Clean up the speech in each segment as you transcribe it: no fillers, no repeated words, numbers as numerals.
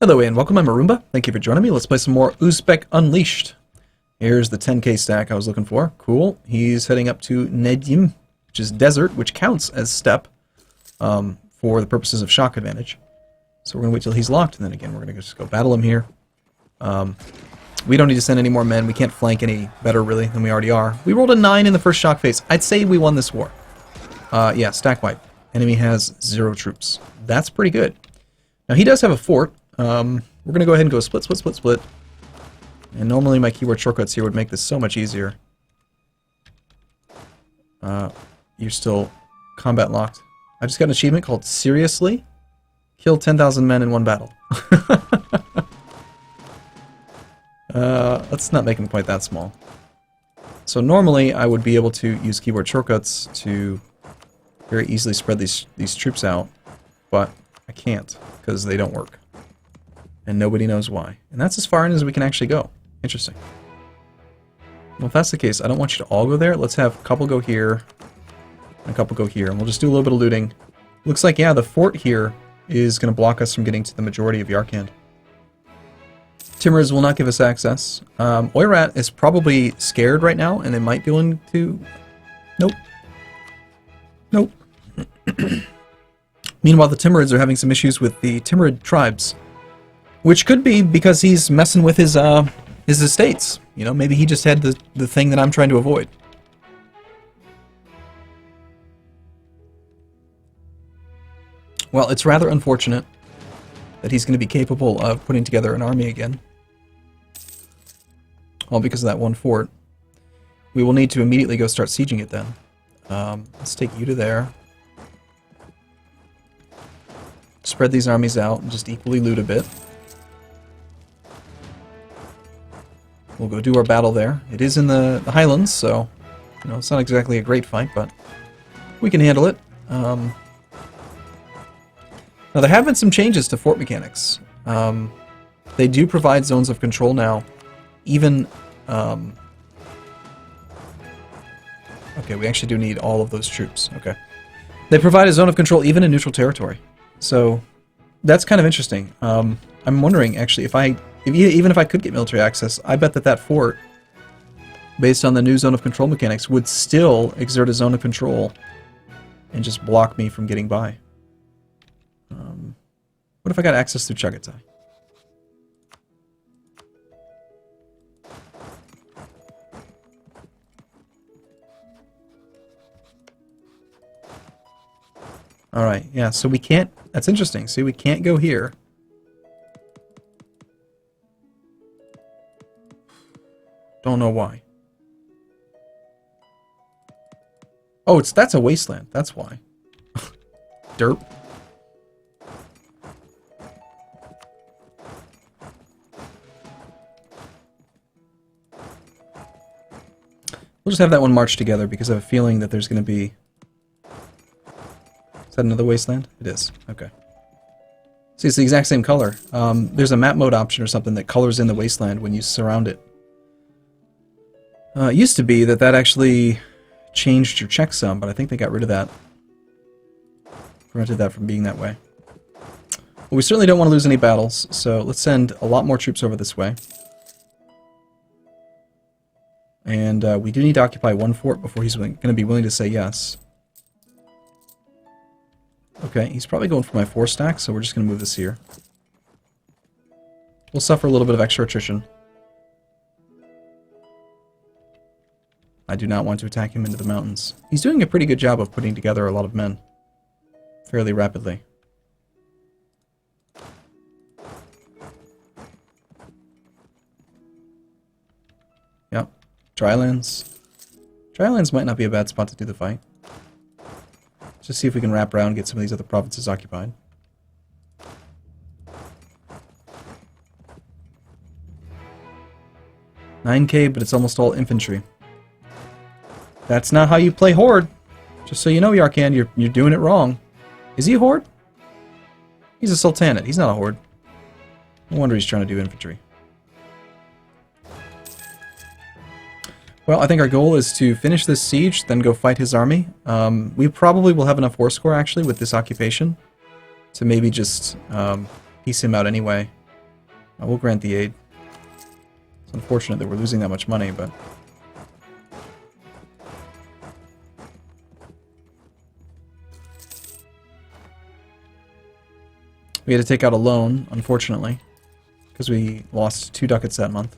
Hello and welcome, I'm Arumba. Thank you for joining me. Let's play some more Uzbek Unleashed. Here's the 10k stack I was looking for. Cool. He's heading up to Nedim, which is desert, which counts as steppe for the purposes of shock advantage. So we're going to wait till he's locked, and then again we're going to just go battle him here. We don't need to send any more men. We can't flank any better, really, than we already are. We rolled a 9 in the first shock phase. I'd say we won this war. Yeah, stack wipe. Enemy has 0 troops. That's pretty good. Now he does have a fort. We're going to go ahead and go split, split, split, split. And normally my keyboard shortcuts here would make this so much easier. You're still combat locked. I just got an achievement called Seriously? Killed 10,000 men in one battle. Let's not make him quite that small. So normally I would be able to use keyboard shortcuts to very easily spread these troops out, but I can't because they don't work. And nobody knows why. And that's as far in as we can actually go. Interesting. Well, if that's the case, I don't want you to all go there. Let's have a couple go here, and a couple go here, and we'll just do a little bit of looting. Looks like, yeah, the fort here is going to block us from getting to the majority of Yarkand. Timurids will not give us access. Oirat is probably scared right now, and they might be willing to... Nope. Nope. Meanwhile, the Timurids are having some issues with the Timurid tribes. Which could be because he's messing with his estates. You know, maybe he just had the thing that I'm trying to avoid. Well, it's rather unfortunate that he's going to be capable of putting together an army again. All because of that one fort. We will need to immediately go start sieging it then. Let's take you to there. Spread these armies out and just equally loot a bit. We'll go do our battle there. It is in the Highlands, so you know it's not exactly a great fight, but we can handle it. Now there have been some changes to fort mechanics. They do provide zones of control now. Even okay, we actually do need all of those troops. Okay, they provide a zone of control even in neutral territory, so that's kind of interesting. I'm wondering actually even if I could get military access, I bet that fort, based on the new zone of control mechanics, would still exert a zone of control and just block me from getting by. What if I got access through Chagatai? Alright, yeah, so we can't... That's interesting. See, we can't go here. Don't know why. Oh, that's a wasteland. That's why. Derp. We'll just have that one march together because I have a feeling that there's going to be... Is that another wasteland? It is. Okay. See, it's the exact same color. There's a map mode option or something that colors in the wasteland when you surround it. It used to be that actually changed your checksum, but I think they got rid of that. Prevented that from being that way. Well, we certainly don't want to lose any battles, so let's send a lot more troops over this way. And we do need to occupy one fort before he's going to be willing to say yes. Okay, he's probably going for my 4 stack, so we're just going to move this here. We'll suffer a little bit of extra attrition. I do not want to attack him into the mountains. He's doing a pretty good job of putting together a lot of men. Fairly rapidly. Yep. Drylands. Drylands might not be a bad spot to do the fight. Just see if we can wrap around and get some of these other provinces occupied. $9K, but it's almost all infantry. That's not how you play Horde. Just so you know, Yarkand, you're doing it wrong. Is he a Horde? He's a Sultanate. He's not a Horde. No wonder he's trying to do infantry. Well, I think our goal is to finish this siege, then go fight his army. We probably will have enough war score, actually, with this occupation to maybe just piece him out anyway. I will grant the aid. It's unfortunate that we're losing that much money, but... we had to take out a loan, unfortunately, because we lost 2 ducats that month.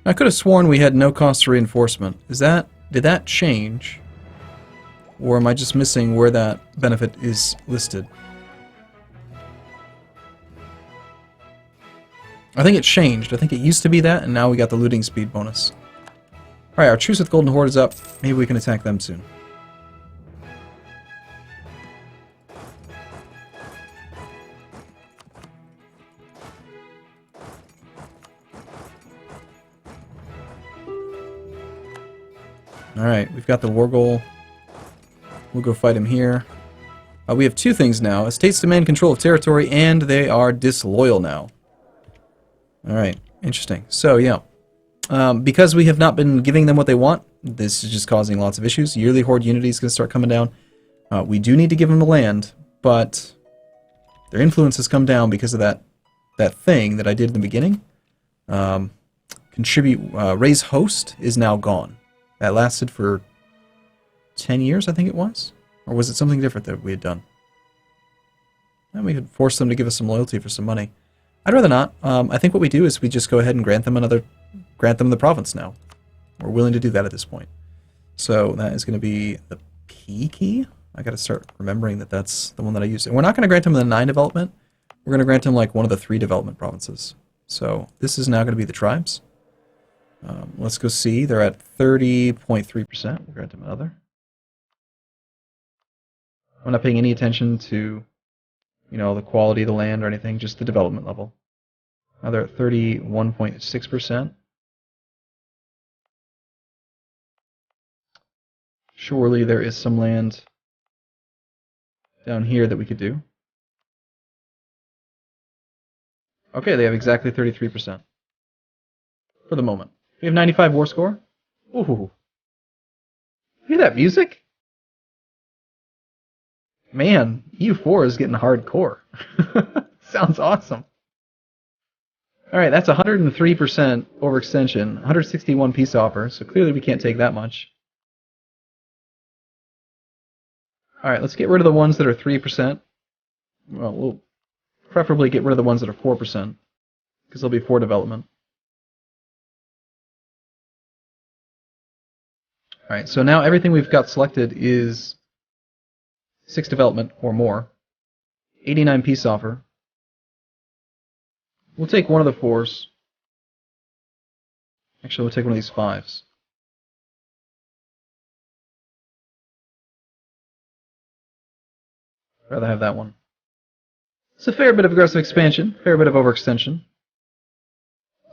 I could have sworn we had no cost to reinforcement. Did that change? Or am I just missing where that benefit is listed? I think it changed. I think it used to be that, and now we got the looting speed bonus. Alright, our truce with Golden Horde is up. Maybe we can attack them soon. Alright, we've got the war goal. We'll go fight him here. We have 2 things now. Estates demand control of territory, and they are disloyal now. Alright, interesting. So, yeah. Because we have not been giving them what they want, this is just causing lots of issues. Yearly Horde unity is going to start coming down. We do need to give them the land, but their influence has come down because of that thing that I did in the beginning. Raise host is now gone. That lasted for 10 years, I think it was? Or was it something different that we had done? And we could force them to give us some loyalty for some money. I'd rather not. I think what we do is we just go ahead and grant them the province now. We're willing to do that at this point. So that is going to be the P key. I got to start remembering that that's the one that I used. And we're not going to grant them the 9 development. We're going to grant them like one of the 3 development provinces. So this is now going to be the tribes. Let's go see. They're at 30.3%. We'll grant them another. I'm not paying any attention to, you know, the quality of the land or anything, just the development level. Now they're at 31.6%. Surely there is some land down here that we could do. Okay, they have exactly 33%. For the moment. We have 95 war score. Ooh. Hear that music? Man, EU4 is getting hardcore. Sounds awesome. Alright, that's 103% overextension, 161 peace offer, so clearly we can't take that much. Alright, let's get rid of the ones that are 3%. Well, we'll preferably get rid of the ones that are 4%, because they'll be for development. Alright, so now everything we've got selected is 6 development or more. 89 peace offer. We'll take one of the 4s. Actually, we'll take one of these 5s. I'd rather have that one. It's a fair bit of aggressive expansion, fair bit of overextension.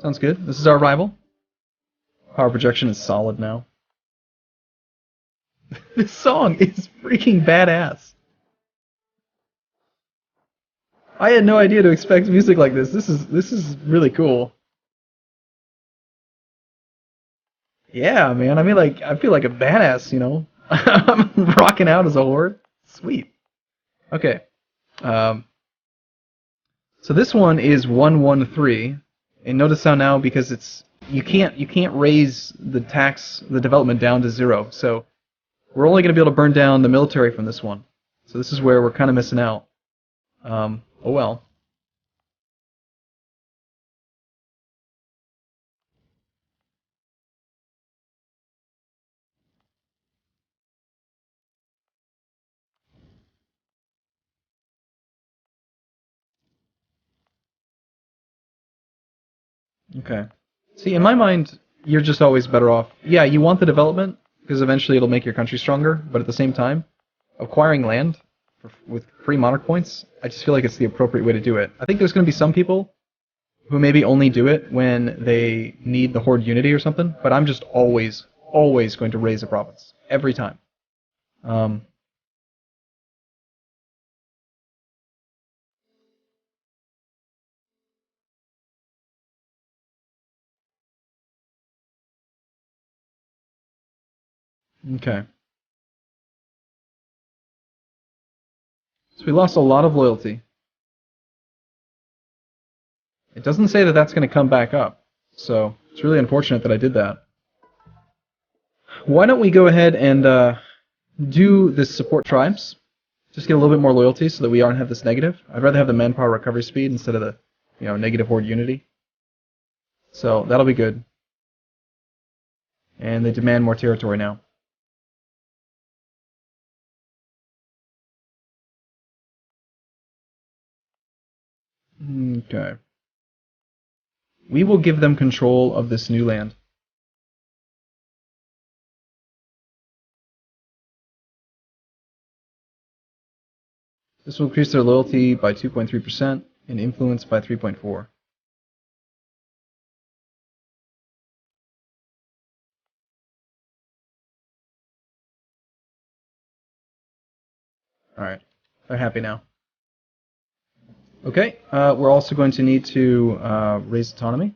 Sounds good. This is our rival. Power projection is solid now. This song is freaking badass. I had no idea to expect music like this. This is really cool. Yeah, man. I mean, like, I feel like a badass, you know. I'm rocking out as a horde. Sweet. Okay. So this one is 113, and notice how now because it's you can't raise the development down to 0. So we're only going to be able to burn down the military from this one. So this is where we're kind of missing out. Oh well. Okay. See, in my mind, you're just always better off. Yeah, you want the development, because eventually it'll make your country stronger, but at the same time, acquiring land with free monarch points, I just feel like it's the appropriate way to do it. I think there's going to be some people who maybe only do it when they need the Horde unity or something, but I'm just always going to raise a province. Every time. Okay. So we lost a lot of loyalty. It doesn't say that that's going to come back up, so it's really unfortunate that I did that. Why don't we go ahead and do this support tribes? Just get a little bit more loyalty so that we aren't have this negative. I'd rather have the manpower recovery speed instead of the, negative horde unity. So that'll be good. And they demand more territory now. Okay. We will give them control of this new land. This will increase their loyalty by 2.3% and influence by 3.4%. Alright, they're happy now. Okay, we're also going to need to raise autonomy.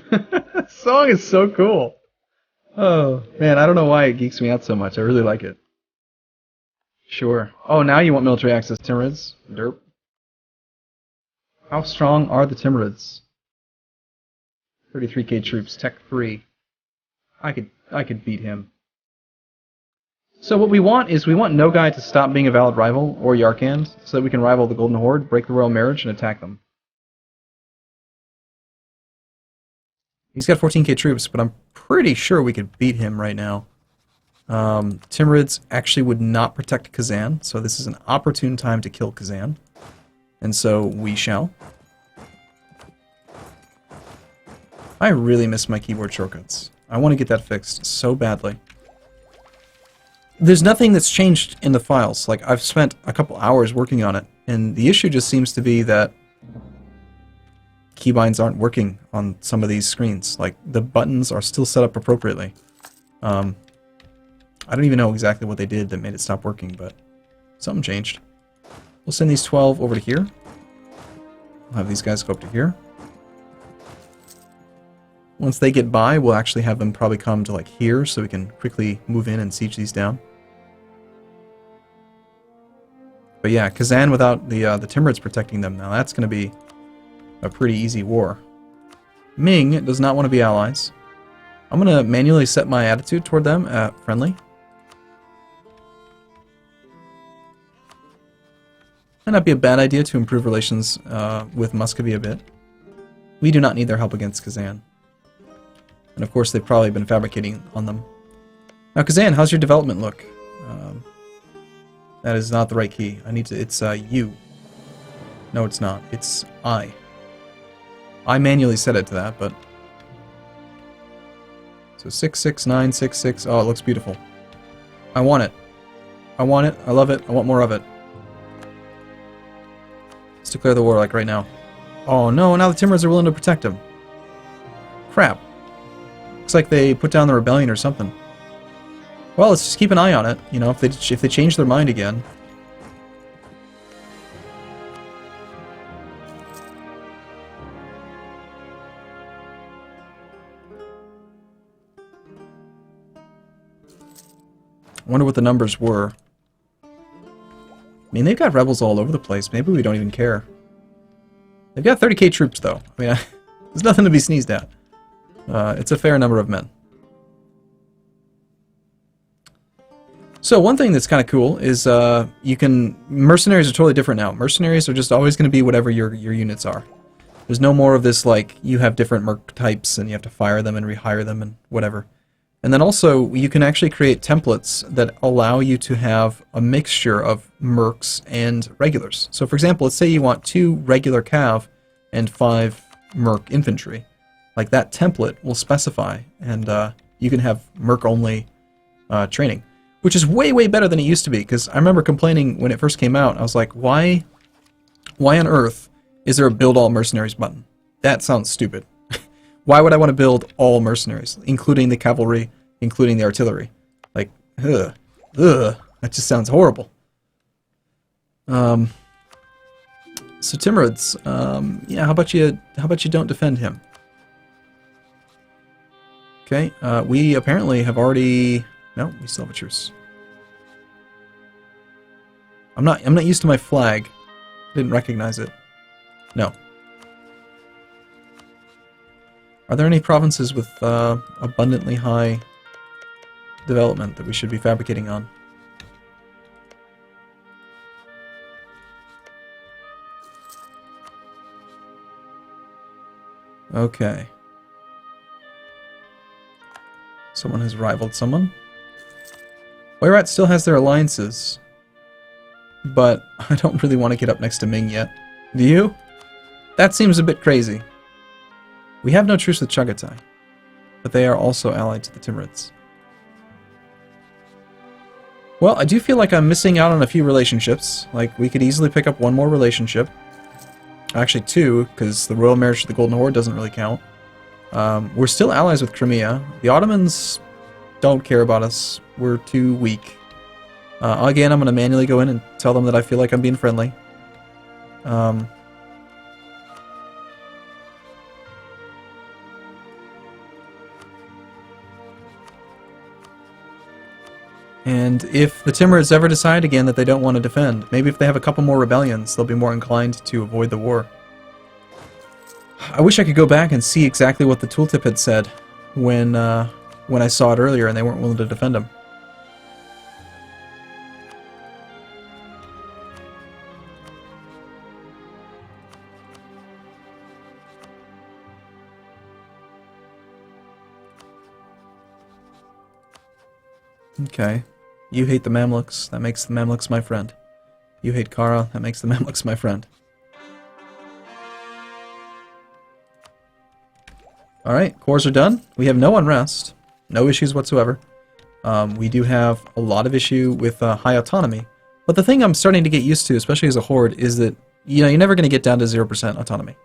That song is so cool. Oh, man, I don't know why it geeks me out so much. I really like it. Sure. Oh, now you want military access, Timurids? Derp. How strong are the Timurids? 33k troops, tech 3. I could beat him. So what we want is we want Nogai to stop being a valid rival, or Yarkand, so that we can rival the Golden Horde, break the royal marriage, and attack them. He's got 14k troops, but I'm pretty sure we could beat him right now. Timurids actually would not protect Kazan, so this is an opportune time to kill Kazan. And so we shall. I really miss my keyboard shortcuts. I want to get that fixed so badly. There's nothing that's changed in the files. Like, I've spent a couple hours working on it, and the issue just seems to be that keybinds aren't working on some of these screens. Like, the buttons are still set up appropriately. I don't even know exactly what they did that made it stop working, but something changed. We'll send these 12 over to here. We'll have these guys go up to here. Once they get by, we'll actually have them probably come to like here, so we can quickly move in and siege these down. But yeah, Kazan without the Timurids protecting them now, that's going to be a pretty easy war. Ming does not want to be allies. I'm going to manually set my attitude toward them at friendly. Might not be a bad idea to improve relations with Muscovy a bit. We do not need their help against Kazan. And of course, they've probably been fabricating on them. Now, Kazan, how's your development look? That is not the right key. I need to. It's U. No, it's not. It's I. I manually set it to that, but so 66966. Oh, it looks beautiful. I want it. I want it. I love it. I want more of it. Let's declare the war like right now. Oh no! Now the Timurids are willing to protect him. Crap. Looks like they put down the rebellion or something. Well, let's just keep an eye on it. You know, if they change their mind again. I wonder what the numbers were. I mean, they've got rebels all over the place. Maybe we don't even care. They've got 30k troops, though. I mean, there's nothing to be sneezed at. It's a fair number of men. So one thing that's kind of cool is mercenaries are totally different now. Mercenaries are just always going to be whatever your units are. There's no more of this, like, you have different merc types and you have to fire them and rehire them and whatever. And then also, you can actually create templates that allow you to have a mixture of mercs and regulars. So for example, let's say you want 2 regular cav and 5 merc infantry. Like, that template will specify, and you can have merc-only training. Which is way, way better than it used to be, because I remember complaining when it first came out. I was like, why on earth is there a build all mercenaries button? That sounds stupid. Why would I want to build all mercenaries, including the cavalry, including the artillery? Like, that just sounds horrible. So Timurids, yeah, how about you don't defend him? Okay, we apparently have already... No, we still have a truce. I'm not used to my flag. Didn't recognize it. No. Are there any provinces with abundantly high development that we should be fabricating on? Okay. Someone has rivaled someone. Oirat still has their alliances, but I don't really want to get up next to Ming yet. Do you? That seems a bit crazy. We have no truce with Chagatai, but they are also allied to the Timurids. Well, I do feel like I'm missing out on a few relationships. Like, we could easily pick up one more relationship. Actually, two, because the royal marriage to the Golden Horde doesn't really count. We're still allies with Crimea. The Ottomans don't care about us. We're too weak. Again, I'm going to manually go in and tell them that I feel like I'm being friendly. And if the Timurids ever decide again that they don't want to defend, maybe if they have a couple more rebellions, they'll be more inclined to avoid the war. I wish I could go back and see exactly what the tooltip had said when I saw it earlier and they weren't willing to defend him. Okay. You hate the Mamluks, that makes the Mamluks my friend. You hate Kara, that makes the Mamluks my friend. Alright, cores are done. We have no unrest. No issues whatsoever. We do have a lot of issue with high autonomy. But the thing I'm starting to get used to, especially as a Horde, is that you're never going to get down to 0% autonomy.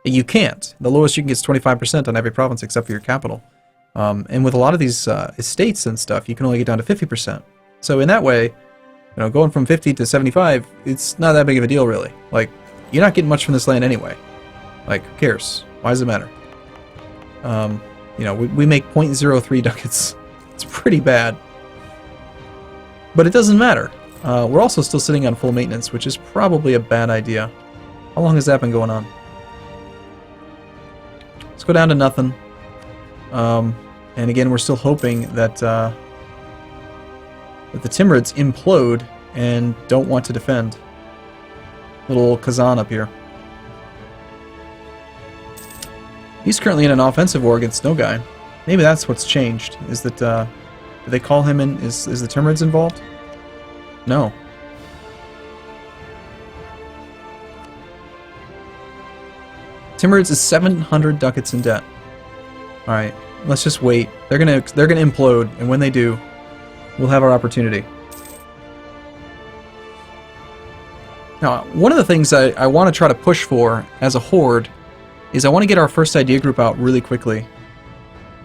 You can't. The lowest you can get is 25% on every province except for your capital. And with a lot of these estates and stuff, you can only get down to 50%. So in that way, going from 50 to 75, it's not that big of a deal, really. Like, you're not getting much from this land anyway. Like, who cares? Why does it matter? We make 0.03 ducats. It's pretty bad. But it doesn't matter. We're also still sitting on full maintenance, which is probably a bad idea. How long has that been going on? Let's go down to nothing. And again, we're still hoping that the Timurids implode and don't want to defend. Little Kazan up here. He's currently in an offensive war against Nogai. Maybe that's what's changed. Is that, do they call him in? Is the Timurids involved? No. Timurids is 700 ducats in debt. Alright, let's just wait. They're gonna implode, and when they do, we'll have our opportunity. Now, one of the things I want to try to push for as a Horde is I want to get our first idea group out really quickly.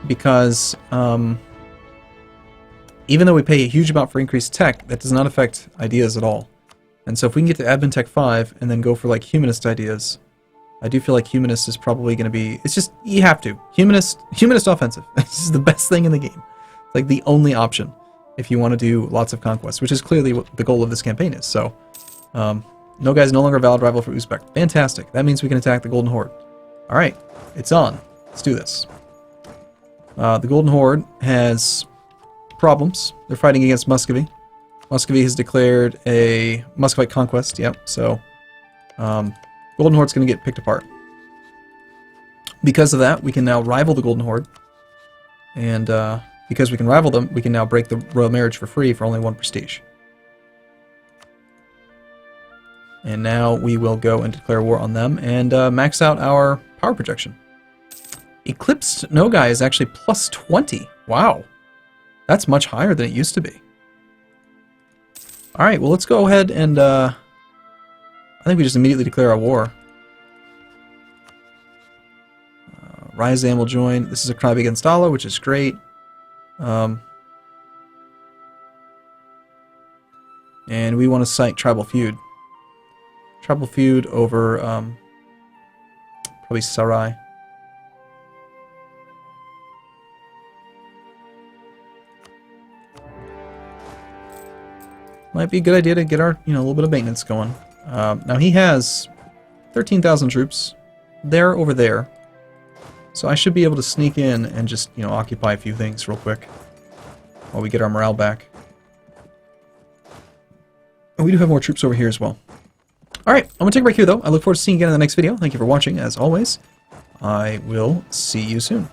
Because, even though we pay a huge amount for increased tech, that does not affect ideas at all. And so if we can get to Admin Tech 5 and then go for, like, humanist ideas, I do feel like humanist is probably going to be... It's just, you have to. Humanist offensive. This is the best thing in the game. It's like the only option if you want to do lots of conquests, which is clearly what the goal of this campaign is. So, Nogai is no longer a valid rival for Uzbek. Fantastic. That means we can attack the Golden Horde. Alright, it's on. Let's do this. The Golden Horde has problems. They're fighting against Muscovy. Muscovy has declared a Muscovite conquest, yep, so Golden Horde's going to get picked apart. Because of that, we can now rival the Golden Horde, and because we can rival them, we can now break the royal marriage for free for only 1 prestige. And now we will go and declare war on them and max out our power projection. Eclipsed Nogai is actually plus 20. Wow. That's much higher than it used to be. Alright, well let's go ahead and I think we just immediately declare our war. Ryazan will join. This is a crime against Allah, which is great. And we want to cite Tribal Feud. Tribal feud over probably Sarai. Might be a good idea to get our, a little bit of maintenance going. Now he has 13,000 troops. They're over there. So I should be able to sneak in and just, occupy a few things real quick while we get our morale back. And we do have more troops over here as well. Alright, I'm going to take a break here though. I look forward to seeing you again in the next video. Thank you for watching, as always. I will see you soon.